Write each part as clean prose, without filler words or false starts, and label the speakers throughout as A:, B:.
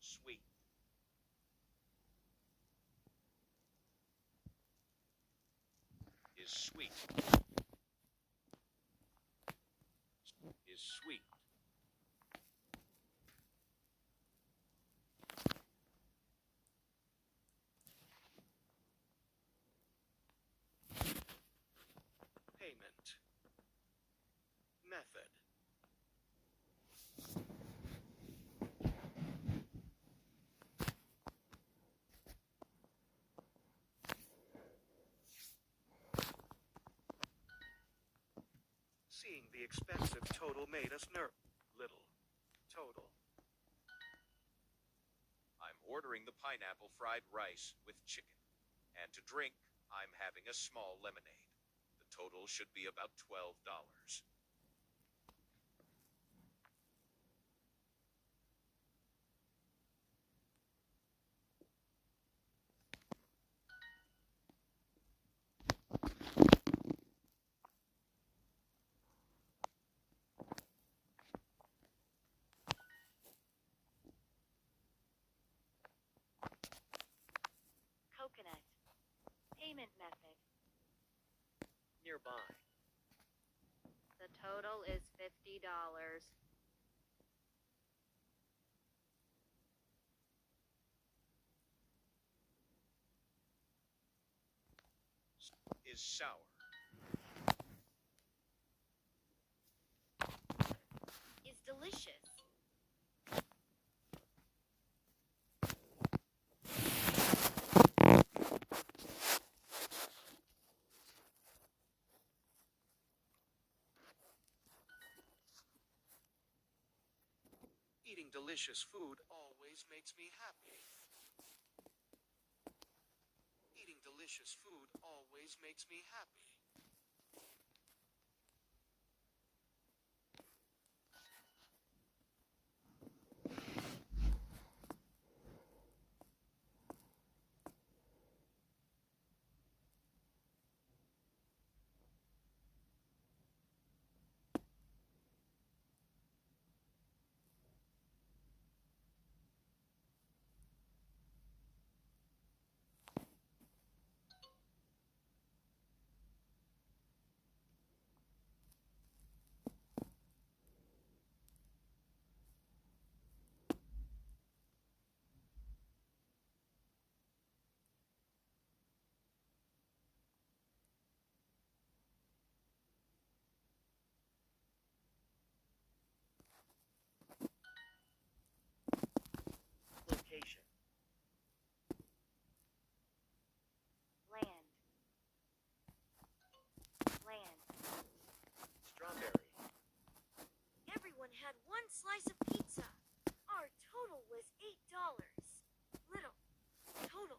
A: Sweet. Is sweet. Is sweet. Payment. Method. Seeing the expensive total made us little. Total. I'm ordering the pineapple fried rice with chicken. And to drink, I'm having a small lemonade. The total should be about $12.
B: Coconut. Payment method.
A: Nearby.
B: The total is $50.
A: Is sour.
B: Is delicious.
A: Eating delicious food always makes me happy. Eating delicious food always makes me happy. Location.
B: Land. Land.
A: Strawberry.
B: Everyone had one slice of pizza. Our total was $8. Little. Total.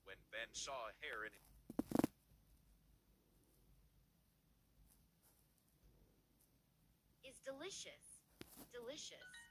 A: When Ben saw a hair in it.
B: Is delicious. Delicious.